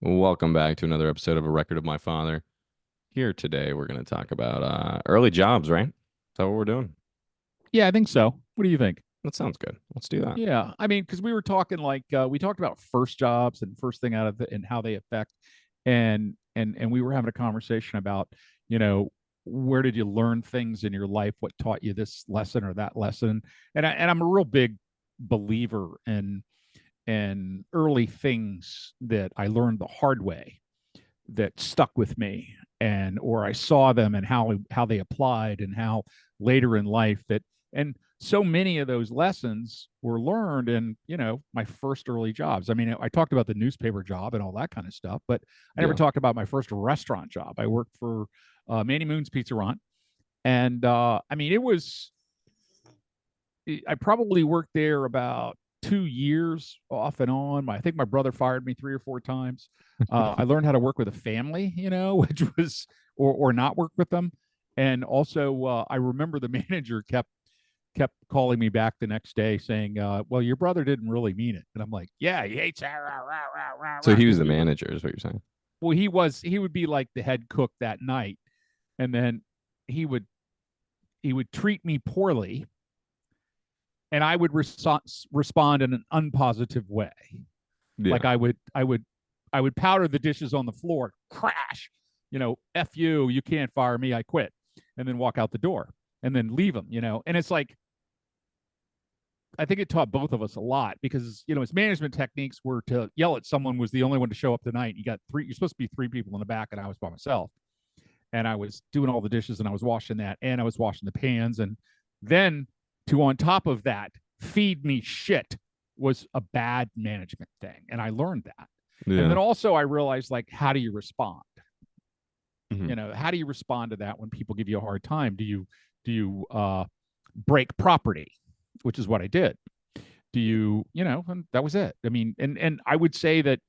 Welcome back to another episode of A Record of My Father. Here today, we're going to talk about early jobs, right? Is that what we're doing? Yeah, I think so. What do you think? That sounds good. Let's do that. Yeah, I mean, because we were talking we talked about first jobs and first thing out of it and how they affect, and we were having a conversation about, you know, where did you learn things in your life? What taught you this lesson or that lesson? And I'm a real big believer in early things that I learned the hard way that stuck with me, and or I saw them and how they applied, and how later in life that, and so many of those lessons were learned in, my first early jobs. I mean, I talked about the newspaper job and all that kind of stuff, but I never Yeah. talked about my first restaurant job. I worked for Manny Moon's Pizza Run, and I mean, I probably worked there about 2 years off and on. I think my brother fired me 3 or 4 times. I learned how to work with a family, which was, or not work with them. And also, I remember the manager kept calling me back the next day saying, "Well, your brother didn't really mean it." And I'm like, "Yeah, he hates that." Rah, rah, rah, rah, So rah. he was Because the we were, manager, is what you're saying? well, he would be like the head cook that night, and then he would he would treat me poorly, and I would respond in an unpositive way. Like Yeah. I would powder the dishes on the floor, crash, F you, you can't fire me, I quit, and then walk out the door and then leave them. And it's like, I think it taught both of us a lot because, his management techniques were to yell at someone was the only one to show up tonight. You got three, you're supposed to be three people in the back, and I was by myself. And I was doing all the dishes, and I was washing that, and I was washing the pans. And then to, on top of that, feed me shit was a bad management thing. And I learned that. And Yeah. then also I realized, like, how do you respond? Hmm. How do you respond to that when people give you a hard time? Do you break property, which is what I did? Do and that was it. I mean, and I would say that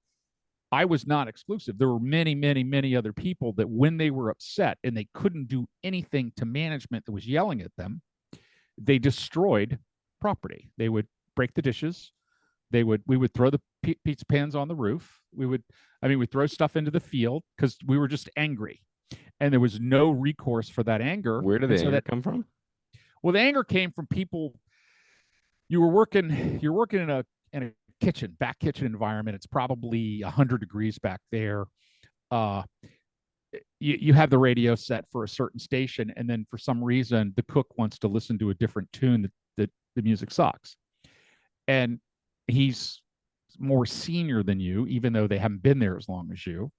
I was not exclusive. There were many, many, many other people that, when they were upset and they couldn't do anything to management that was yelling at them, they destroyed property. They would break the dishes. We would throw the pizza pans on the roof. We'd throw stuff into the field because we were just angry, and there was no recourse for that anger. Where did And the so anger that, come from? well, the anger came from people. You're working in a back kitchen environment. It's probably 100 degrees back there. Uh, you have the radio set for a certain station, and then for some reason the cook wants to listen to a different tune that the music sucks, and he's more senior than you, even though they haven't been there as long as you.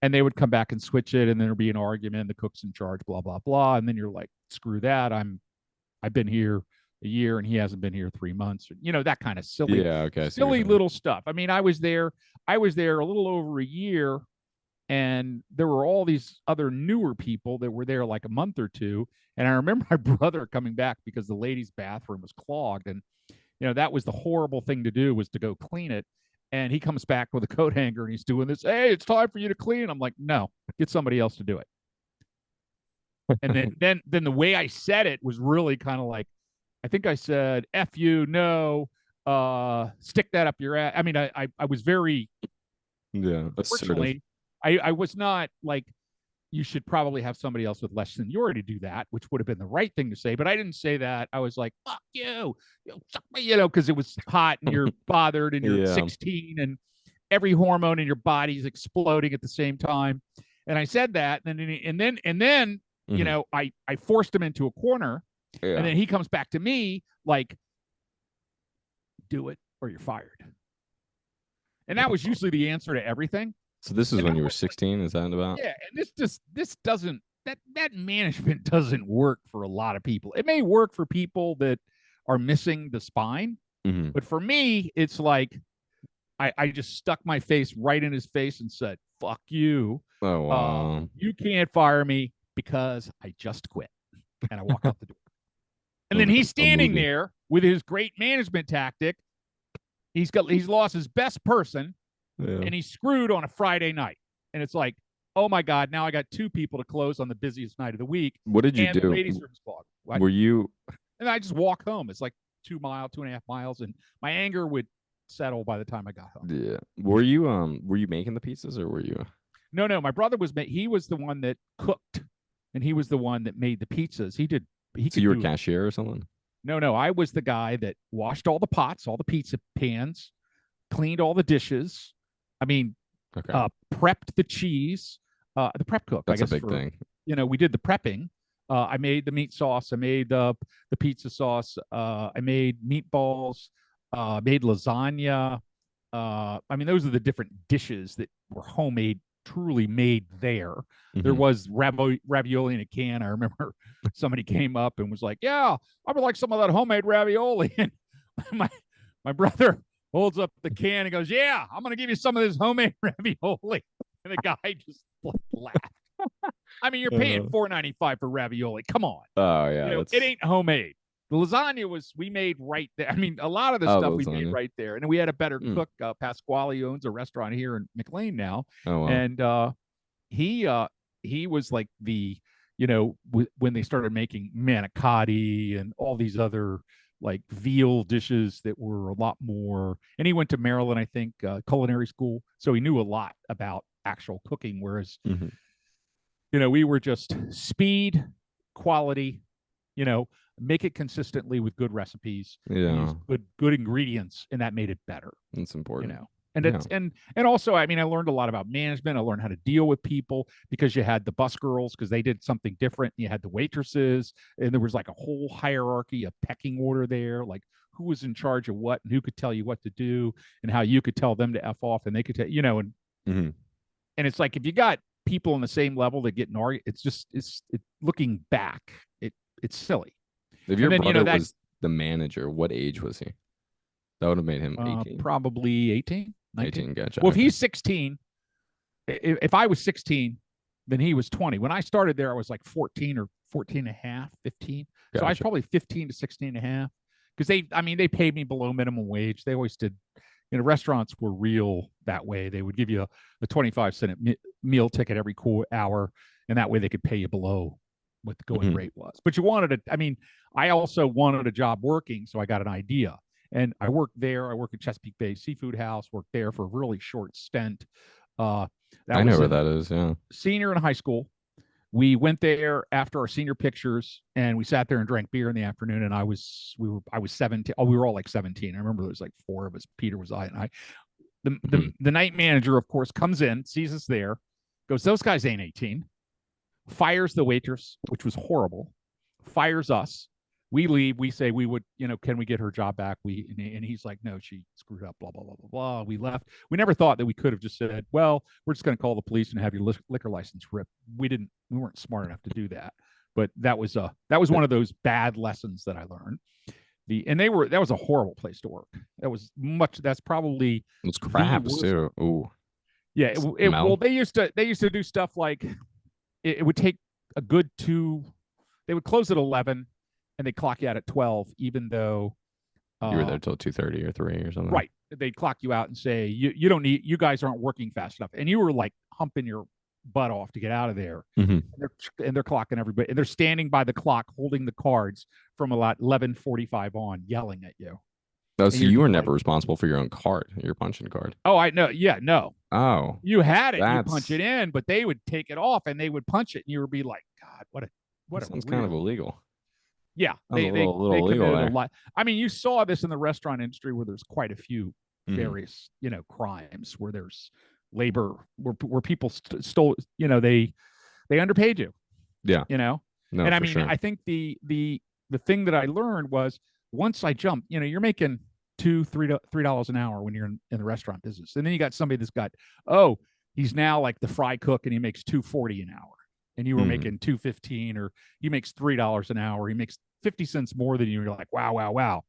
And they would come back and switch it, and then there'd be an argument. The cook's in charge, blah blah blah, and then you're like, screw that. I've been here a year, and he hasn't been here 3 months. That kind of Yeah. Okay. I see what you're silly saying. little stuff. I mean, I was there a little over a year, and there were all these other newer people that were there like a month or two. And I remember my brother coming back because the ladies' bathroom was clogged, and that was the horrible thing to do, was to go clean it. And he comes back with a coat hanger, and he's doing this. Hey, it's time for you to clean. I'm like, no, get somebody else to do it. And then the way I said it was really kind of like, I think I said, F you, no, stick that up your ass. I mean, I was very, Yeah. Assertive. fortunately, I was not like, you should probably have somebody else with less seniority do that, which would have been the right thing to say. But I didn't say that. I was like, fuck you, because it was hot and you're bothered and you're Yeah. 16 and every hormone in your body's exploding at the same time. And I said that. And then, Hmm. I forced him into a corner. And Yeah. then he comes back to me like, do it or you're fired. And that was usually the answer to everything. So this is And when that you were was like, 16. Is that about? yeah, and this doesn't, that management doesn't work for a lot of people. It may work for people that are missing the spine, Hmm. but for me, it's like I just stuck my face right in his face and said, "Fuck you, Oh wow. you can't fire me because I just quit," and I walk out the door. And Sounds then like he's a standing movie. there with his great management tactic. He's lost his best person, Yeah. and he's screwed on a Friday night. And it's like, oh my God, now I got two people to close on the busiest night of the week, What did you and the do? ladies service clogged. What? Were you And I just walk home. It's like 2 and a half miles, and my anger would settle by the time I got home. Yeah. Were you making the pizzas or were you? No, my brother was he was the one that cooked, and he was the one that made the pizzas. He So could you were do cashier or something? No, I was the guy that washed all the pots, all the pizza pans, cleaned all the dishes. I mean, Okay. prepped the cheese. The prep cook, That's I a guess, big thing. we did the prepping. I made the meat sauce. I made the pizza sauce. I made meatballs. Made lasagna. I mean, those are the different dishes that were homemade, truly made there. There Mhm. was ravioli in a can. I remember somebody came up and was like, "Yeah, I would like some of that homemade ravioli." And my my brother holds up the can and goes, "Yeah, I'm going to give you some of this homemade ravioli." And the guy just laughed. I mean, you're paying $4.95 for ravioli. Come on. Oh yeah, It ain't homemade. The lasagna we made right there. I mean, a lot of the stuff we made right there. And we had a better cook, Pasquale, owns a restaurant here in McLean now. Oh wow. And he was like when they started making manicotti and all these other like veal dishes that were a lot more. And he went to Maryland, I think, culinary school, so he knew a lot about actual cooking. Whereas, we were just speed, quality, make it consistently with good recipes, Yeah, good ingredients, and that made it better. it's important. And it's and also, I mean, I learned a lot about management. I learned how to deal with people, because you had the bus girls because they did something different. You had the waitresses, and there was like a whole hierarchy, a pecking order there, like who was in charge of what and who could tell you what to do and how you could tell them to F off and they could tell, and it's like, if you got people on the same level that get an argument, it's looking back, it's silly. If your brother was the manager, what age was he? That would have made him 18. Probably 18, 19. 18, gotcha. Well, if he's 16, if I was 16, then he was 20. When I started there, I was like 14 or 14 and a half, 15. Gotcha. So I was probably 15 to 16 and a half, because they paid me below minimum wage. They always did. Restaurants were real that way. They would give you a 25-cent meal ticket every hour, and that way they could pay you below what the going rate was. But you wanted it. I mean, I also wanted a job working, so I got an idea. And I worked there. I worked at Chesapeake Bay Seafood House, worked there for a really short stint. I know where that is, yeah. Senior in high school. We went there after our senior pictures, and we sat there and drank beer in the afternoon. And I was 17. Oh, we were all like 17. I remember there was like four of us. Peter was I, and I. The night manager, of course, comes in, sees us there, goes, "Those guys ain't 18." Fires the waitress, which was horrible. Fires us. We leave. We say we would, can we get her job back? And he's like, "No, she screwed up, blah, blah, blah, blah, blah." We left. We never thought that we could have just said, "Well, we're just going to call the police and have your liquor license ripped." We weren't smart enough to do that. But that was one of those bad lessons that I learned. That was a horrible place to work. That's probably. It's crabs too. Ooh. Yeah. Well, they used to do stuff like it would take a good they would close at 11. And they clock you out at 12, even though you were there till 2:30 or 3 or something. Right. They'd clock you out and say, you guys aren't working fast enough. And you were like humping your butt off to get out of there. And they're clocking everybody. And they're standing by the clock, holding the cards from about 11:45 on, yelling at you. Oh, so you were never responsible for your own card, your punching card. Oh, I know. Yeah, no. Oh. You had it, you punch it in, but they would take it off and they would punch it, and you would be like, God, what sounds kind of illegal. Yeah, they committed a lot. I mean, you saw this in the restaurant industry where there's quite a few various, crimes where there's labor, where people stole, they underpaid you. Yeah. No, and I mean, sure. I think the thing that I learned was, once I jumped, you're making $3 an hour when you're in the restaurant business, and then you got somebody that's got, he's now like the fry cook and he makes $2.40 an hour. And you were making $2.15, or he makes $3 an hour. He makes 50 cents more than you. You're like, wow, wow, wow.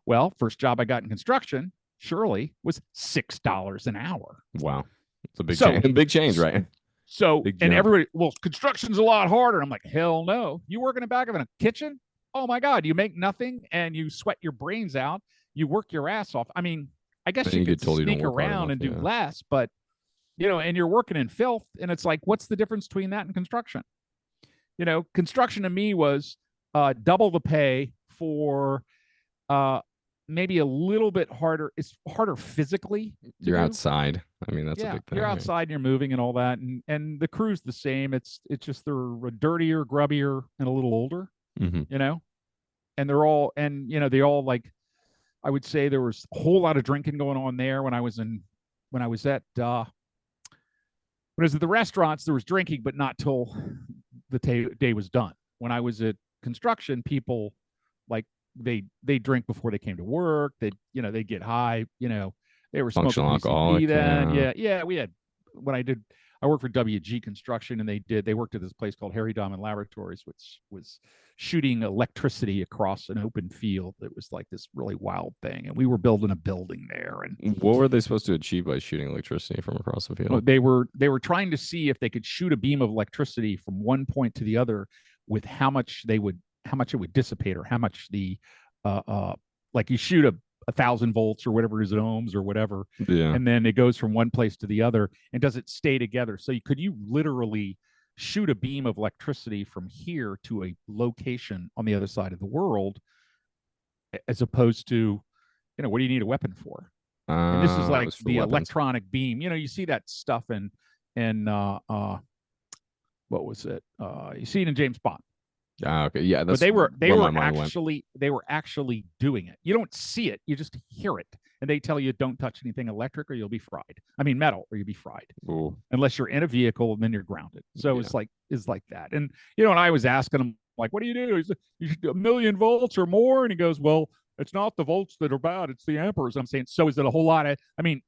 Well, first job I got in construction, Shirley, was $6 an hour. Wow. It's a big change. Big change, right? So, and everybody, well, construction's a lot harder. I'm like, hell no. You work in the back of a kitchen? Oh my God. You make nothing and you sweat your brains out. You work your ass off. I mean, I guess you could sneak around and do less, but and you're working in filth, and it's like, what's the difference between that and construction? Construction to me was double the pay for maybe a little bit harder. It's harder physically to You're do. outside. I mean, that's a Yeah, big thing. you're right? outside and you're moving and all that, and the crew's the same. It's just they're dirtier, grubbier, and a little older, Mhm. you know. And they're all, and they all, like, I would say there was a whole lot of drinking going on there when I was at when I was at the restaurants. There was drinking, but not till the day was done. When I was at construction, people, like, they drink before they came to work. They get high. They were smoking Functional PCP alcoholic. then. Yeah. Yeah. We had, when I worked for WG Construction, and they worked at this place called Harry Diamond Laboratories, which was shooting electricity across an open field. It was like this really wild thing, and we were building a building there, and What were they supposed to achieve by shooting electricity from across the field? they were trying to see if they could shoot a beam of electricity from one point to the other with how much it would dissipate, or how much like you shoot a 1,000 volts or whatever is ohms or whatever, Yeah. and then it goes from one place to the other, and does it stay together? So you literally shoot a beam of electricity from here to a location on the other side of the world, as opposed to, what do you need a weapon for? And this is It like was for the weapons. electronic beam. You see that stuff in what was it? You see it in James Bond. Okay. Yeah. That's But they were where my mind went. actually doing it. You don't see it, you just hear it. And they tell you, don't touch anything electric or you'll be fried. I mean metal, or you'll be fried. Ooh. Unless you're in a vehicle, and then you're grounded. So Yeah. it's like that. And and I was asking him, like, what do you do? He's like, you should do 1,000,000 volts or more. And he goes, well, it's not the volts that are bad, it's the amperes. I'm saying, so is it a whole lot of,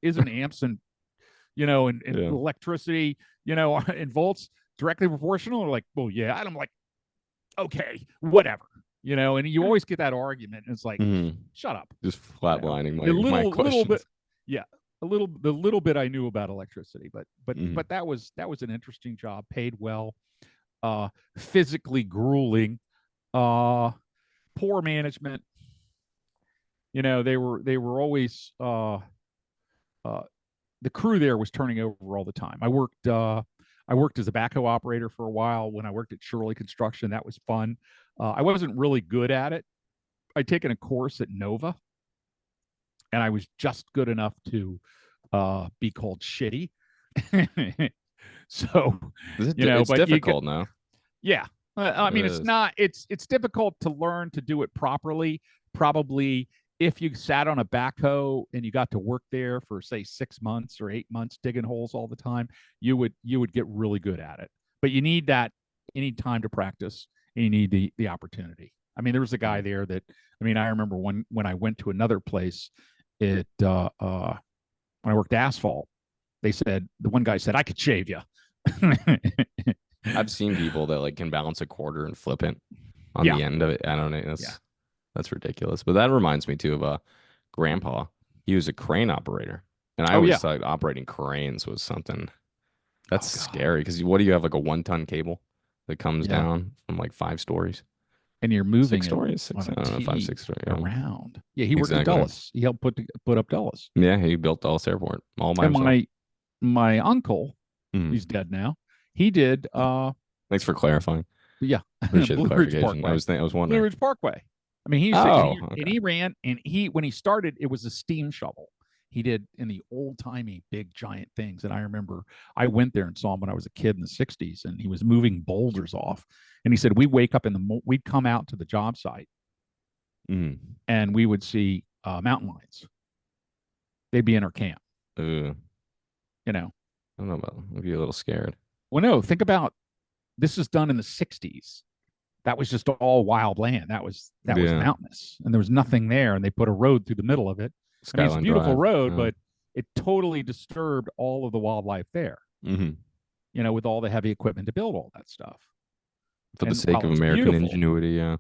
isn't amps and and Yeah. electricity, and volts directly proportional? Or like, well, yeah. And I'm like, okay, whatever. And you always get that argument, and it's like, Mhm. shut up. Just flatlining The my little questions. bit, yeah, the little bit I knew about electricity, but Mhm. that was an interesting job, paid well, physically grueling, poor management. They were always the crew there was turning over all the time. I worked as a backhoe operator for a while when I worked at Shirley Construction. That was fun. I wasn't really good at it. I'd taken a course at Nova, and I was just good enough to be called shitty. So, It's but difficult now. yeah. It's not. It's difficult to learn to do it properly. Probably, if you sat on a backhoe and you got to work there for, say, 6 months or 8 months digging holes all the time, you would get really good at it. But you need that. You need time to practice, and you need the opportunity. There was a guy there that, I remember when I went to another place, when I worked asphalt, the one guy said, I could shave you. I've seen people that like can balance a quarter and flip it on Yeah. the end of it. I don't know. Yeah. That's ridiculous. But that reminds me too of grandpa. He was a crane operator, and I Oh, always yeah. thought operating cranes was something that's Oh, God. scary, because what do you have, like a 1-ton cable that comes Yeah. down from like 5 stories? And you're moving 6 it stories? 6, on I a don't know, 5, T 6 stories. Yeah. around. Yeah, he worked at Exactly. Dulles. He helped put up Dulles. Yeah, he built Dulles Airport all by And himself. my uncle, Mhm. he's dead now. He did Thanks for clarifying. yeah, Appreciate the Blue Ridge clarification. I Parkway. was Blue wondering. Ridge Parkway. He Oh, and okay. he ran, and when he started, it was a steam shovel. He did in the old timey big giant things. And I remember I went there and saw him when I was a kid in the 60s, and he was moving boulders off. And he said, we'd come out to the job site, Mhm. and we would see mountain lions. They'd be in our camp. I You know, don't know about. I'd be a little scared. well, no, think about, this is done in the 60s. That was just all wild land. That was Yeah. mountainous, and there was nothing there. And they put a road through the middle of it. It's a Skyline beautiful Drive. road, Yeah. but it totally disturbed all of the wildlife there. Mhm. With all the heavy equipment to build all that stuff. For the And sake while of it's American beautiful- ingenuity, yeah.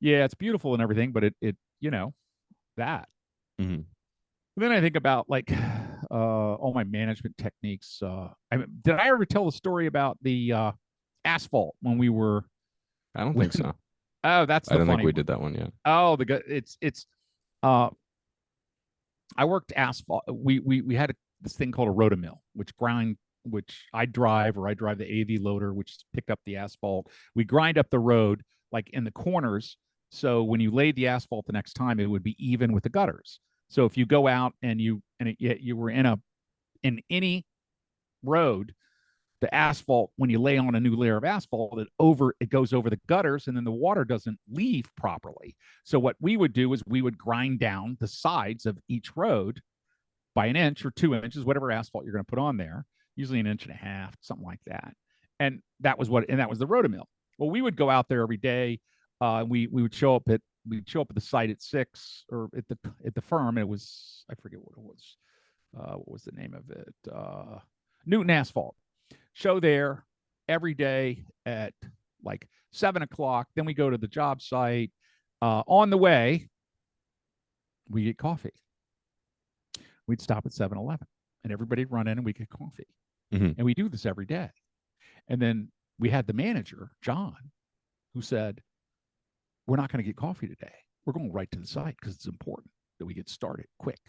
Yeah, it's beautiful and everything, but it that. Mhm. Then I think about, like, all my management techniques. Did I ever tell the story about the asphalt when we were? I don't think so. Oh, that's the I don't think funny we one. did that one yet. Oh, it's I worked asphalt. We had this thing called a rotomill, which I drive the AV loader, which picked up the asphalt. We grind up the road, like in the corners, So when you laid the asphalt the next time, it would be even with the gutters. So if you go out and you were in any road, the asphalt, when you lay on a new layer of asphalt, it goes over the gutters, and then the water doesn't leave properly. So what we would do is we would grind down the sides of each road by an inch or 2 inches, whatever asphalt you're going to put on there, usually an inch and a half, something like that. And that was the Rotomill. Well, we would go out there every day. We would show up at the site at 6, or at the firm. It was, I forget what it was. What was the name of it? Newton Asphalt. Show there every day at like 7 o'clock. Then we go to the job site. On the way, we get coffee. We'd stop at 7-Eleven, and everybody'd run in and we get coffee. Mhm. And we do this every day. And then we had the manager, John, who said, we're not going to get coffee today. We're going right to the site because it's important that we get started quick.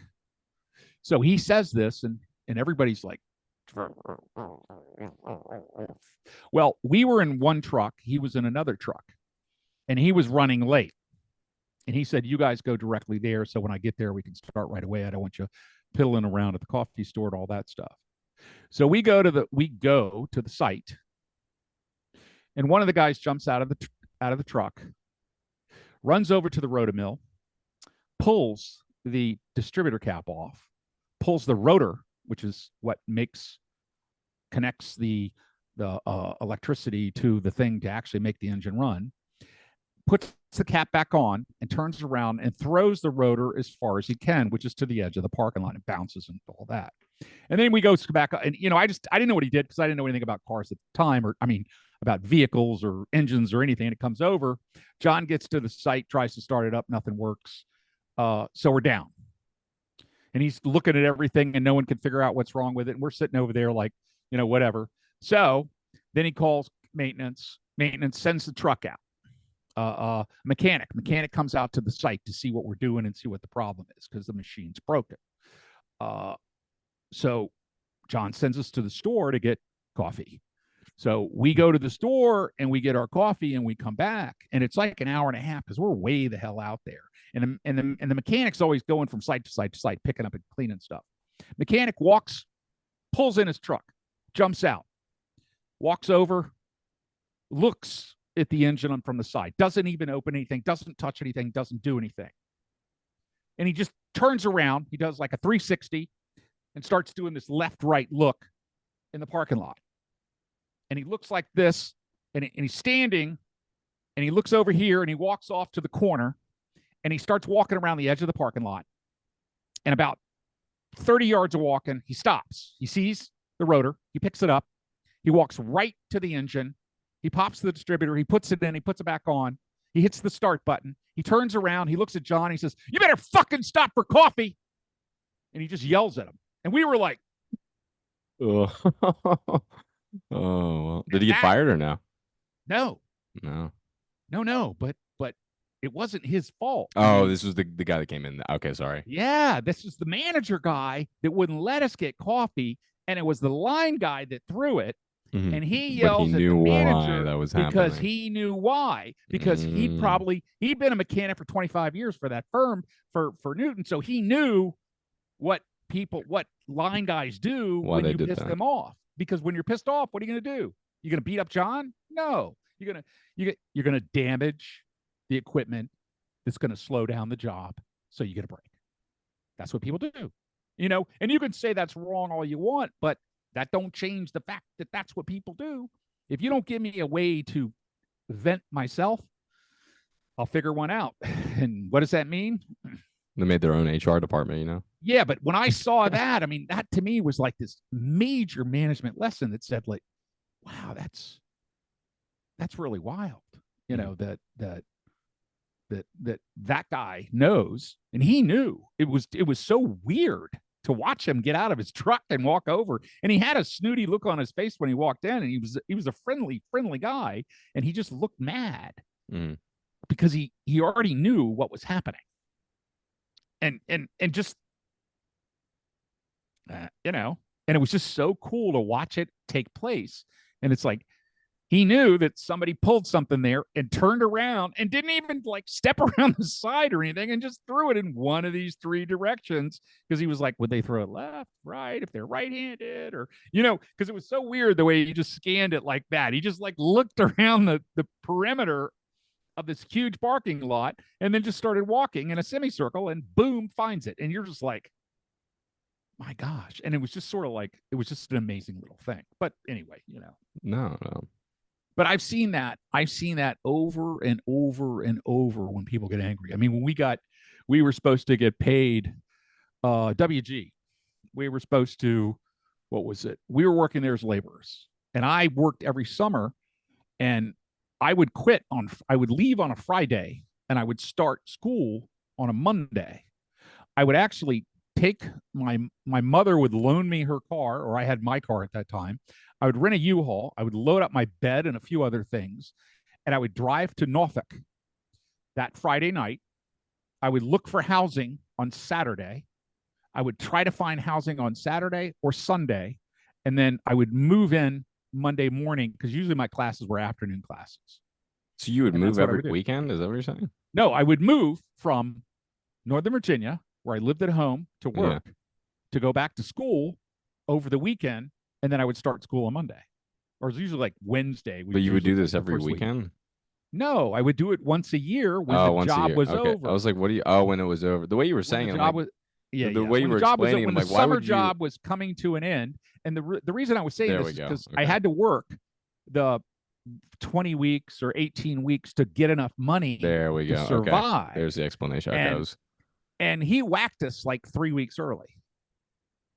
So he says this, and everybody's like, well, we were in one truck. He was in another truck, and he was running late. And he said, you guys go directly there. So when I get there, we can start right away. I don't want you piddling around at the coffee store and all that stuff. So we go to the site, and one of the guys jumps out of the truck, runs over to the Rotomill, pulls the distributor cap off, pulls the rotor, which is what connects the electricity to the thing to actually make the engine run, puts the cap back on, and turns around and throws the rotor as far as he can, which is to the edge of the parking lot, and bounces and all that. And then we go back, and I didn't know what he did because I didn't know anything about cars at the time, about vehicles or engines or anything. And it comes over. John gets to the site, tries to start it up, nothing works. So we're down. And he's looking at everything, and no one can figure out what's wrong with it. And we're sitting over there like, whatever. So then he calls maintenance. Maintenance sends the truck out. Mechanic comes out to the site to see what we're doing and see what the problem is because the machine's broken. So John sends us to the store to get coffee. So we go to the store and we get our coffee, and we come back, and it's like an hour and a half because we're way the hell out there. And the mechanic's always going from site to site to site, picking up and cleaning stuff. Mechanic pulls in his truck, jumps out, walks over, looks at the engine from the side, doesn't even open anything, doesn't touch anything, doesn't do anything. And he just turns around. He does like a 360 and starts doing this left-right look in the parking lot. And he looks like this, and he's standing, and he looks over here, and he walks off to the corner, and he starts walking around the edge of the parking lot. And about 30 yards of walking, he stops. He sees the rotor. He picks it up. He walks right to the engine. He pops the distributor. He puts it in. He puts it back on. He hits the start button. He turns around. He looks at John. He says, you better fucking stop for coffee. And he just yells at him. And we were like, Oh, well. Did he get fired or no? No. But it wasn't his fault. Oh, this was the guy that came in. Okay, sorry. Yeah, this was the manager guy that wouldn't let us get coffee, and it was the line guy that threw it. Mhm. And he yells But he knew at the why manager that was because happening. he knew why. Because he'd been a mechanic for 25 years for that firm for Newton, so he knew what line guys do Why when they you did piss that. them off. Because when you're pissed off, what are you going to do? You're going to beat up John? No. You're going to damage the equipment that's going to slow down the job so you get a break. That's what people do. And you can say that's wrong all you want, but that don't change the fact that that's what people do. If you don't give me a way to vent myself, I'll figure one out. And what does that mean? They made their own HR department, Yeah, but when I saw that, that to me was like this major management lesson that said, like, wow, that's really wild. That guy knows, and he knew. It was so weird to watch him get out of his truck and walk over, and he had a snooty look on his face when he walked in, and he was a friendly guy, and he just looked mad because he already knew what was happening. And just and it was just so cool to watch it take place. And it's like, he knew that somebody pulled something there and turned around and didn't even like step around the side or anything and just threw it in one of these three directions because he was like, would they throw it left, right, if they're right-handed, or because it was so weird the way he just scanned it like that. He just like looked around the perimeter of this huge parking lot and then just started walking in a semicircle and boom, finds it. And you're just like, my gosh. And it was just sort of like, it was just an amazing little thing. But anyway, No, no. But I've seen that. I've seen that over and over and over when people get angry. I mean, when we were supposed to get paid WG. We were supposed to, what was it? We were working there as laborers. And I worked every summer, and I would leave on a Friday and I would start school on a Monday. I would actually take my mother would loan me her car, or I had my car at that time. I would rent a U-Haul. I would load up my bed and a few other things, and I would drive to Norfolk that Friday night. I would look for housing on Saturday. I would try to find housing on Saturday or Sunday, and then I would move in Monday morning because usually my classes were afternoon classes. So you would move every weekend? Is that what you're saying? No, I would move from Northern Virginia, where I lived at home, to work, to go back to school over the weekend, and then I would start school on Monday. Or it's usually like Wednesday. But you would do this every weekend? No, I would do it once a year when the job was over. I was like, what do you? Oh, when it was over. The way you were saying it, the way you were explaining, when the summer job was coming to an end, and the reason I was saying this is because I had to work the 20 weeks or 18 weeks to get enough money to survive. There's the explanation. And he whacked us like 3 weeks early.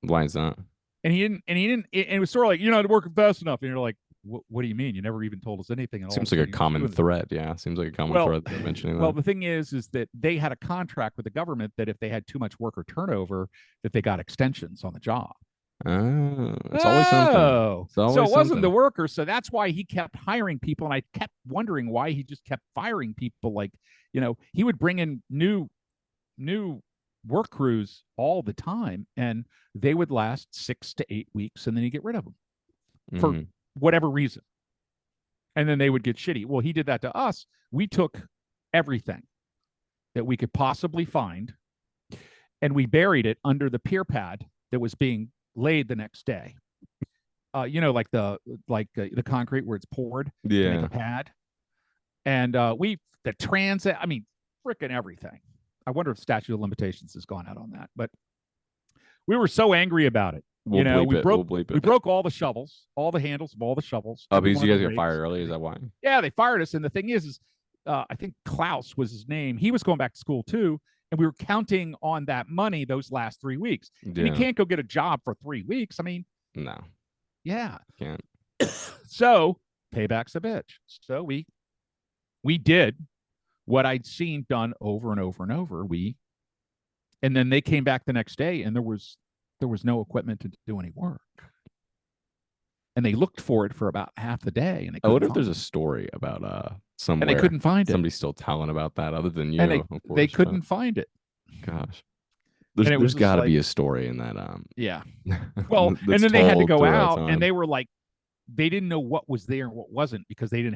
Why is that? And he didn't. And it was sort of like, you're not working fast enough. And you're like, what do you mean? You never even told us anything. Seems like a common thread. Yeah, seems like a common thread they're mentioning that. Well, the thing is that they had a contract with the government that if they had too much worker turnover, that they got extensions on the job. Oh, it's always something. So it wasn't the worker. So that's why he kept hiring people. And I kept wondering why he just kept firing people. Like, he would bring in new work crews all the time, and they would last 6 to 8 weeks, and then you get rid of them for whatever reason. And then they would get shitty. Well, he did that to us. We took everything that we could possibly find, and we buried it under the pier pad that was being laid the next day. Like the concrete where it's poured to make a pad. And the transit, I mean, freaking everything. I wonder if statute of limitations has gone out on that. But we were so angry about it. We broke all the shovels, all the handles of all the shovels. Oh, because you guys got fired early? Is that why? Yeah, they fired us. And the thing is I think Klaus was his name. He was going back to school too. And we were counting on that money those last 3 weeks. Yeah. And you can't go get a job for 3 weeks. I mean, no. Yeah. Can't. So payback's a bitch. So we did what I'd seen done over and over and over. And then they came back the next day, and there was no equipment to do any work. And they looked for it for about half the day. And I wonder if there's a story about somewhere. And they couldn't find it. Somebody's still telling about that other than you. And they couldn't find it. Gosh. There's got to be a story in that. Yeah. Well, and then they had to go out, and they were like, they didn't know what was there and what wasn't, because it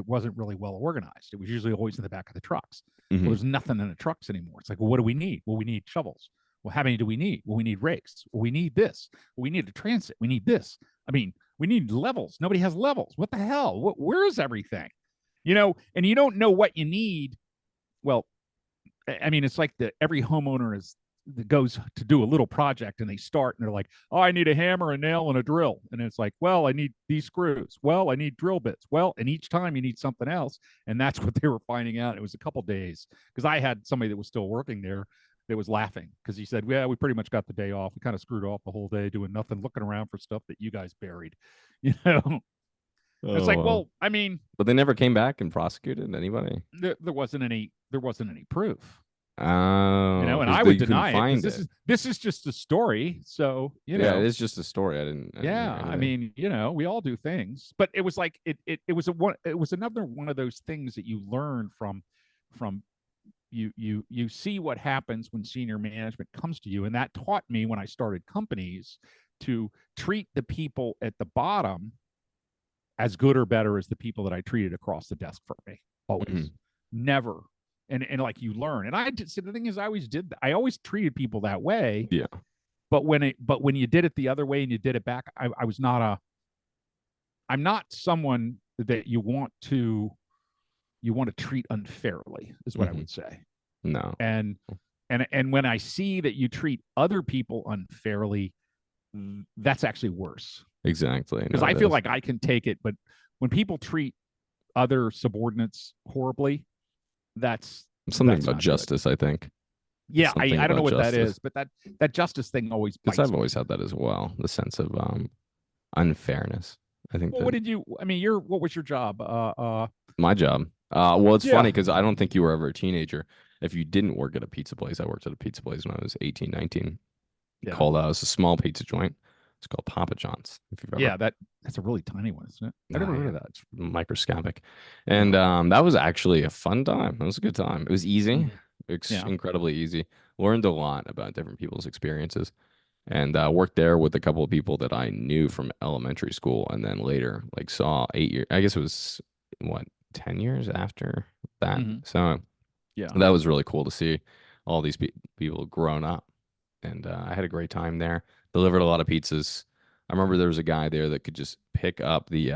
wasn't really well organized. It was usually always in the back of the trucks. Mm-hmm. Well, there's nothing in the trucks anymore. It's like, well, what do we need? Well, we need shovels. Well, how many do we need? Well, we need rakes. Well, we need this. Well, we need a transit. We need this. I mean, we need levels. Nobody has levels. What the hell? Where is everything? And you don't know what you need. Well, I mean, it's like every homeowner that goes to do a little project, and they start and they're like, oh, I need a hammer, a nail, and a drill. And it's like, well, I need these screws. Well, I need drill bits. Well, and each time you need something else. And that's what they were finding out. It was a couple days, because I had somebody that was still working there that was laughing, because he said, yeah, we pretty much got the day off. We kind of screwed off the whole day doing nothing, looking around for stuff that you guys buried. It's like, well, I mean, but they never came back and prosecuted anybody. There wasn't any proof. Oh, and I would deny it. This is just a story. So yeah, it is just a story. I didn't I mean, we all do things, but it was like it was another one of those things that you learn from you see what happens when senior management comes to you, and that taught me when I started companies to treat the people at the bottom as good or better as the people that I treated across the desk for me. Always, Mhm. never. And like you learn. And I did. See, the thing is, I always did. I always treated people that way. Yeah. But when you did it the other way and you did it back, I was not a. I'm not someone that you want to treat unfairly, is what I Mhm. would say. No. And and when I see that you treat other people unfairly, that's actually worse, Exactly. because No, I it feel is. like I can take it, but when people treat other subordinates horribly, Something that's about not good. justice, I think. Yeah, Something I don't know about what that justice. is, but that justice thing always Because bites I've me. always had that as well. The sense of unfairness. I think Well, that what did you? I mean, what was your job? my job. Well, it's Yeah, funny because I don't think you were ever a teenager. If you didn't work at a pizza place, I worked at a pizza place when I was 18, 19. yeah, Called It's a small pizza joint. It's called Papa John's. If you've ever, yeah. That's a really tiny one, isn't it? I never heard yeah, of that. it's microscopic, Yeah. and that was actually a fun time. It was a good time. It was easy, Mhm. Yeah. incredibly easy. Learned a lot about different people's experiences, and worked there with a couple of people that I knew from elementary school, and then later, like, saw 8 years. I guess it was what 10 years after that. Hmm. So Yeah. that was really cool to see all these people grown up, and I had a great time there. Delivered a lot of pizzas. I remember there was a guy there that could just pick up the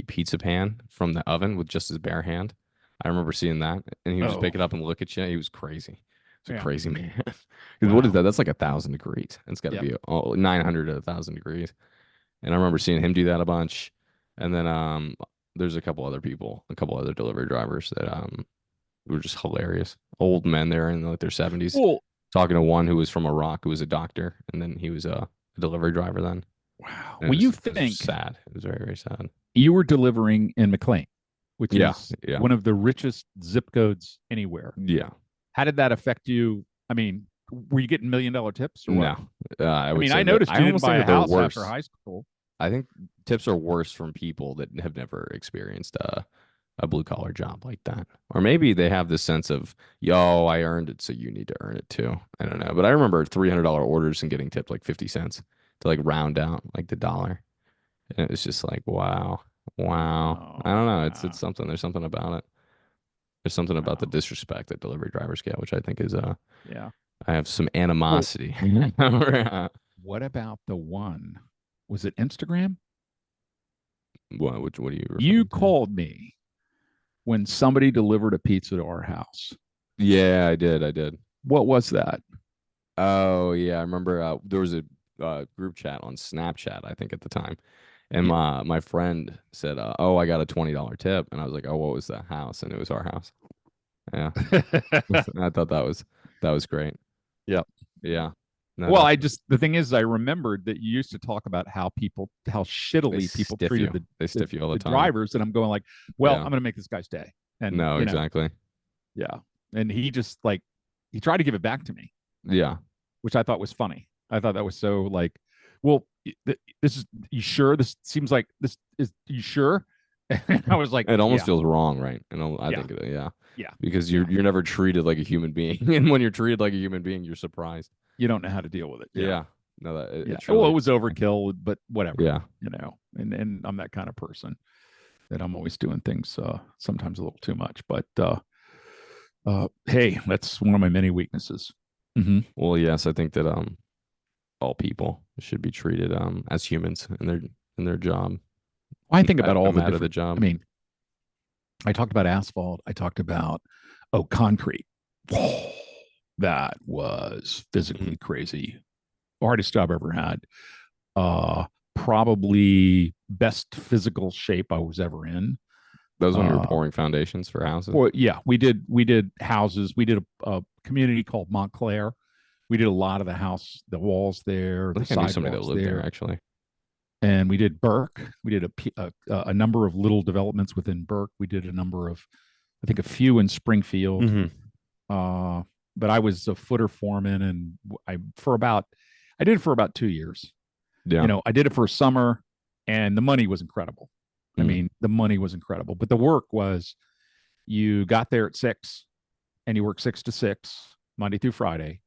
pizza pan from the oven with just his bare hand. I remember seeing that, and he would just Oh, pick it up and look at you. He was crazy. He's a yeah. crazy man. 'Cause what is Wow. that? That's like 1,000 degrees. It's got to Yep. be 900 to 1,000 degrees. And I remember seeing him do that a bunch. And then there's a couple other people, a couple other delivery drivers that were just hilarious. Old men there in like their 70s, Well, talking to one who was from Iraq, who was a doctor, and then he was a delivery driver then. wow. And Well, you it was think sad. It was very, very sad. you were delivering in McLean, which Yeah, is yeah, one of the richest zip codes anywhere. yeah. How did that affect you? I mean, were you getting $1 million tips or what? No, I I would mean, say I that noticed I you didn't almost think buy a that they're house after worse. high school. I think tips are worse from people that have never experienced a blue collar job like that. Or maybe they have this sense of, yo, I earned it, so you need to earn it too. I don't know. But I remember $300 orders and getting tipped like 50 cents to like round out like the dollar. And it was just like, wow, wow. I Oh, don't know. It's wow. something. There's something about it. There's something about the Wow. disrespect that delivery drivers get, which I think is Yeah. I have some Well, animosity. what about the one? Was it Instagram? What are you You referring to? called me when somebody delivered a pizza to our house. Yeah, I did. I did. What was that? Oh yeah, I remember there was a group chat on Snapchat, I think at the time. And Yeah. my friend said, "Oh, I got a $20 tip." And I was like, "Oh, what was that house?" And it was our house. Yeah. I thought that was great. Yep. Yeah. No, Well, definitely. the thing is, I remembered that you used to talk about how They shittily people stiff treated you. They stiff you all the the time. drivers, and I'm going like, well, Yeah. I'm going to make this guy's day, and No, exactly. yeah, and he just like he tried to give it back to me, Yeah. which I thought was funny. I thought that was so like, well, this is you sure? This seems like this is you sure? And I was like, It almost yeah, feels wrong, right? I yeah, think yeah. yeah, Because yeah. you're never treated like a human being. And when you're treated like a human being, you're surprised. You don't know how to deal with it. Yeah, Yeah. No, that yeah. it Well, truly it was is. overkill, but whatever, Yeah. And I'm that kind of person that I'm always doing things sometimes a little too much. But hey, that's one of my many weaknesses. Hmm. Well, yes, I think that all people should be treated as humans in their job. I think about all No the matter the different. I job. mean, I talked about asphalt. I talked about concrete. That was physically crazy. Hardest job I ever had. Probably best physical shape I was ever in. That was when you were Uh, pouring foundations for houses. well, yeah, we did houses. We did a community called Montclair. We did a lot of the walls there, I the think I knew somebody that sidewalks lived there there, actually. and we did Burke. We did a number of little developments within Burke. We did a number of, I think, a few in Springfield. Hmm. Uh, but I was a footer foreman, and I did it for about 2 years. Yeah. I did it for a summer, and the money was incredible. I Mm. mean, the money was incredible, but the work was you got there at 6 and you worked 6 to 6, Monday through Friday.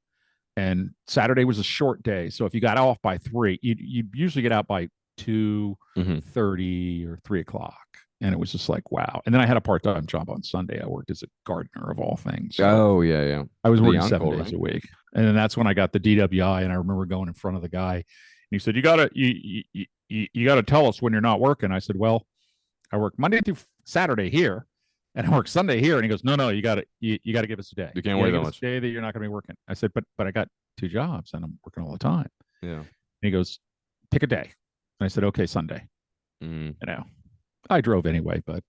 And Saturday was a short day. So if you got off by 3, you usually get out by Mhm. 2:30 or 3 o'clock. And it was just like, wow. And then I had a part-time job on Sunday. I worked as a gardener of all things. So Oh yeah, yeah. I was The working 7 uncle, days right? a week. And then that's when I got the DWI. And I remember going in front of the guy and he said, you gotta tell us when you're not working. I said, well, I work Monday through Saturday here and I work Sunday here. And he goes, no, you gotta give us a day. You can't You wait gotta that give us much. a day that you're not gonna be working. I said, but I got 2 jobs and I'm working all the time. Yeah. And he goes, pick a day. And I said, okay, Sunday. Mm. You know, I drove anyway, but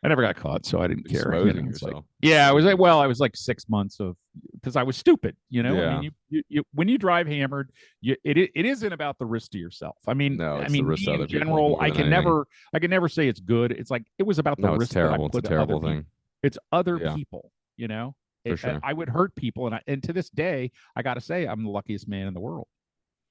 I never got caught, so I didn't care. Exposing It's like, yourself. yeah, I was like, well, I was like 6 months of because I was stupid. I Yeah. mean, you when you drive hammered, it isn't about the risk to yourself. No, it's the risk to me other in people general, more than anything. I can never say it's good. It's like it was about the No, it's risk that I terrible. It's a put to other terrible people. thing. It's other Yeah, people. for sure. I would hurt people, and to this day, I got to say, I'm the luckiest man in the world.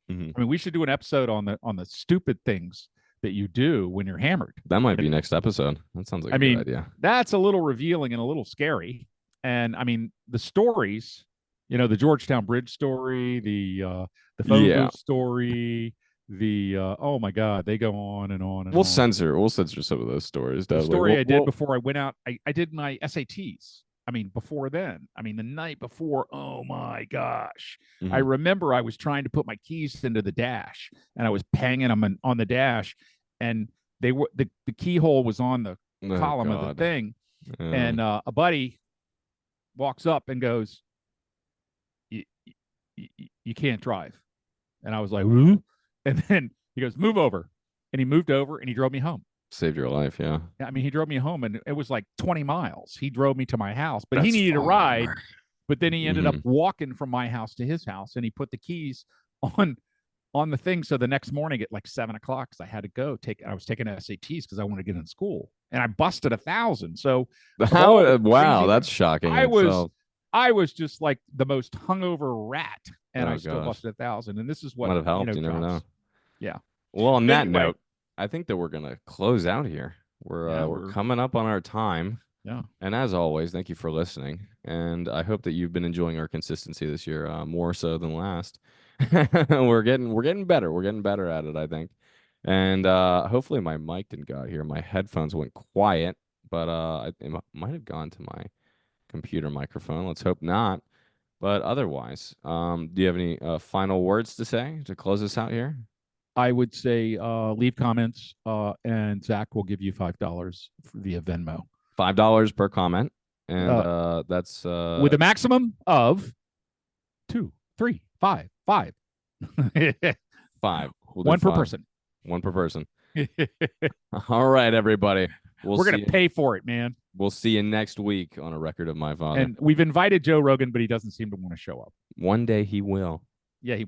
Mhm. I mean, we should do an episode on the stupid things that you do when you're hammered. That might be next episode. That sounds like I a good mean, idea. that's a little revealing and a little scary. And I mean, the stories, the Georgetown Bridge story, the phone Yeah. booth story, oh my God, they go on and on and We'll on. censor some of those stories. The Definitely. story I did before I went out, I did my SATs. I mean, before then, the night before, oh my gosh. I Mhm. remember I was trying to put my keys into the dash and I was banging them on the dash and they were the keyhole was on the Oh, column of the God. thing. Yeah. And a buddy walks up and goes, you can't drive. And I was like, "Huh?" And then he goes, move over. And he moved over and he drove me home. Saved your life, yeah. I mean, he drove me home and it was like 20 miles. He drove me to my house, but he That's needed a far. ride. But then he ended up Mhm. walking from my house to his house and he put the keys on the thing. So the next morning at like 7 o'clock, because I had to go I was taking SATs because I wanted to get in school and I busted 1,000. So How? Wow, crazy- that's shocking. I in was itself. I was just like the most hungover rat, and Oh, I still gosh. busted 1,000. And this is what Might have helped. You never know. jobs. Yeah. Well, on But that anyway. note, I think that we're gonna close out here. Yeah, We're coming up on our time. Yeah. And as always, thank you for listening. And I hope that you've been enjoying our consistency this year, more so than last. We're getting better. We're getting better at it, I think. And hopefully my mic didn't go out here. My headphones went quiet, but it might have gone to my computer microphone. Let's hope not. But otherwise, do you have any final words to say to close us out here? I would say leave comments, and Zach will give you $5 via Venmo. $5 per comment, and that's with a maximum of 2, 3, 5, 5. 5. We'll do One per 5. person. One per person. All right, everybody. We're gonna pay for it, man. We'll see you next week on A Record of My Father. And we've invited Joe Rogan, but he doesn't seem to want to show up. One day he will. Yeah, he